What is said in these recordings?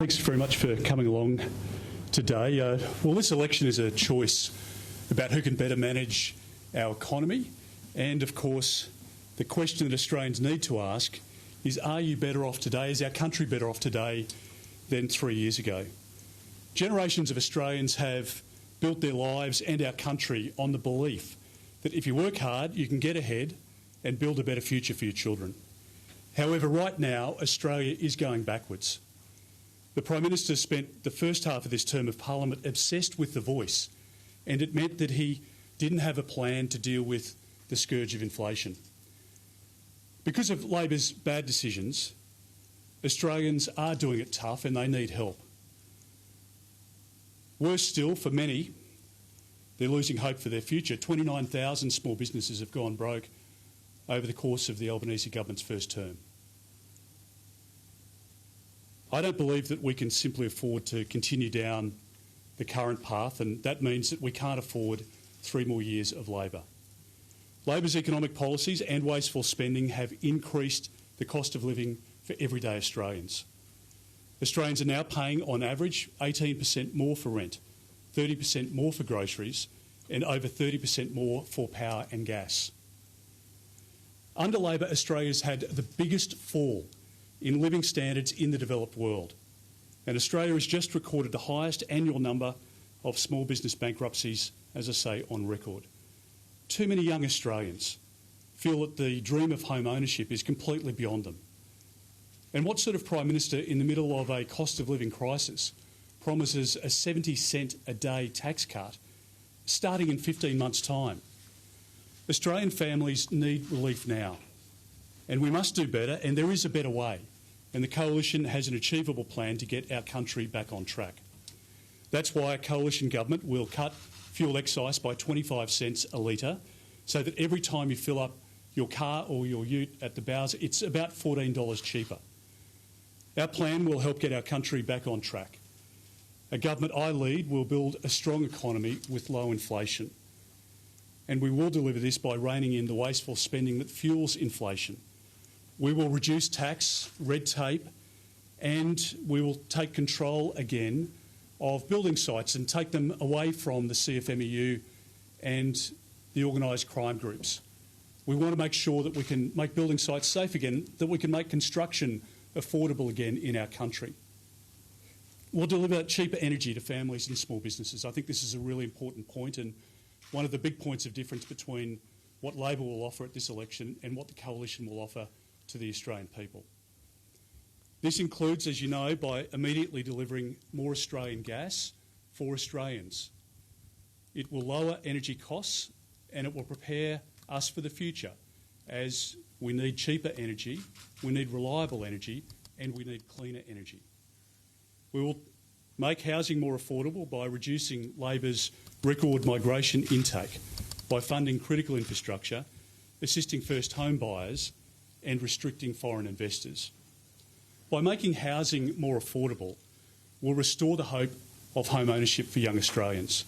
Thanks very much for coming along today. Well, this election is a choice about who can better manage our economy, and of course the question that Australians need to ask is, are you better off today, is our country better off today than 3 years ago? Generations of Australians have built their lives and our country on the belief that if you work hard you can get ahead and build a better future for your children. However, right now Australia is going backwards. The Prime Minister spent the first half of this term of Parliament obsessed with the voice, and it meant that he didn't have a plan to deal with the scourge of inflation. Because of Labor's bad decisions, Australians are doing it tough and they need help. Worse still, for many, they're losing hope for their future. 29,000 small businesses have gone broke over the course of the Albanese government's first term. I don't believe that we can simply afford to continue down the current path, and that means that we can't afford 3 more years of Labor. Labor's economic policies and wasteful spending have increased the cost of living for everyday Australians. Australians are now paying on average 18% more for rent, 30% more for groceries, and over 30% more for power and gas. Under Labor, Australia's had the biggest fall in living standards in the developed world, and Australia has just recorded the highest annual number of small business bankruptcies, as I say, on record. Too many young Australians feel that the dream of home ownership is completely beyond them. And what sort of Prime Minister in the middle of a cost of living crisis promises a 70-cent a day tax cut starting in 15 months' time? Australian families need relief now, and we must do better, and there is a better way, and the Coalition has an achievable plan to get our country back on track. That's why a Coalition government will cut fuel excise by 25 cents a litre, so that every time you fill up your car or your ute at the Bowser, it's about $14 cheaper. Our plan will help get our country back on track. A government I lead will build a strong economy with low inflation, and we will deliver this by reining in the wasteful spending that fuels inflation. We will reduce tax, red tape, and we will take control again of building sites and take them away from the CFMEU and the organised crime groups. We want to make sure that we can make building sites safe again, that we can make construction affordable again in our country. We'll deliver cheaper energy to families and small businesses. I think this is a really important point, and one of the big points of difference between what Labor will offer at this election and what the Coalition will offer to the Australian people. This includes, as you know, by immediately delivering more Australian gas for Australians. It will lower energy costs and it will prepare us for the future, as we need cheaper energy, we need reliable energy, and we need cleaner energy. We will make housing more affordable by reducing Labor's record migration intake, by funding critical infrastructure, assisting first home buyers, and restricting foreign investors. By making housing more affordable, we'll restore the hope of home ownership for young Australians.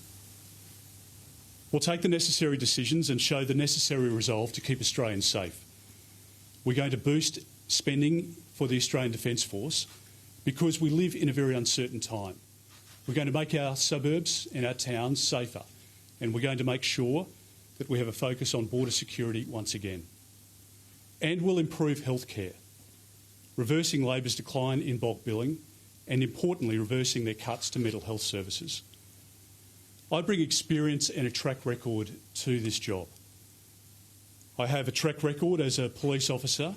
We'll take the necessary decisions and show the necessary resolve to keep Australians safe. We're going to boost spending for the Australian Defence Force because we live in a very uncertain time. We're going to make our suburbs and our towns safer, and we're going to make sure that we have a focus on border security once again. And we'll improve healthcare, reversing Labor's decline in bulk billing and, importantly, reversing their cuts to mental health services. I bring experience and a track record to this job. I have a track record as a police officer,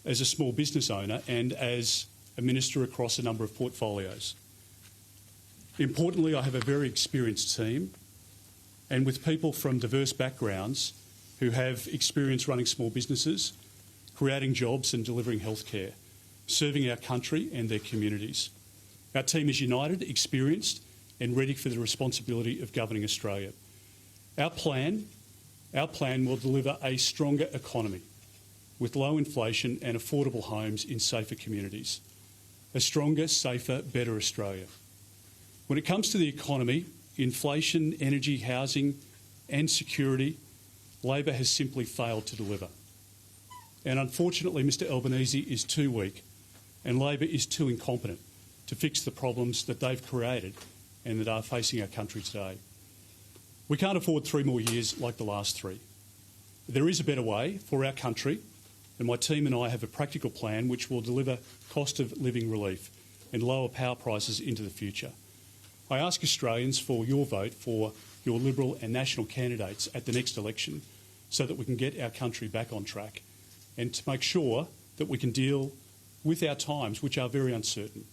as a small business owner, and as a minister across a number of portfolios. Importantly, I have a very experienced team, and with people from diverse backgrounds who have experience running small businesses, creating jobs and delivering healthcare, serving our country and their communities. Our team is united, experienced and ready for the responsibility of governing Australia. Our plan will deliver a stronger economy with low inflation and affordable homes in safer communities. A stronger, safer, better Australia. When it comes to the economy, inflation, energy, housing and security, Labor has simply failed to deliver. And unfortunately, Mr Albanese is too weak and Labor is too incompetent to fix the problems that they've created and that are facing our country today. We can't afford 3 more years like the last 3. There is a better way for our country, and my team and I have a practical plan which will deliver cost of living relief and lower power prices into the future. I ask Australians for your vote for your Liberal and National candidates at the next election so that we can get our country back on track and to make sure that we can deal with our times, which are very uncertain.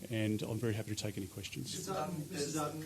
And I'm very happy to take any questions. Mr. Dutton,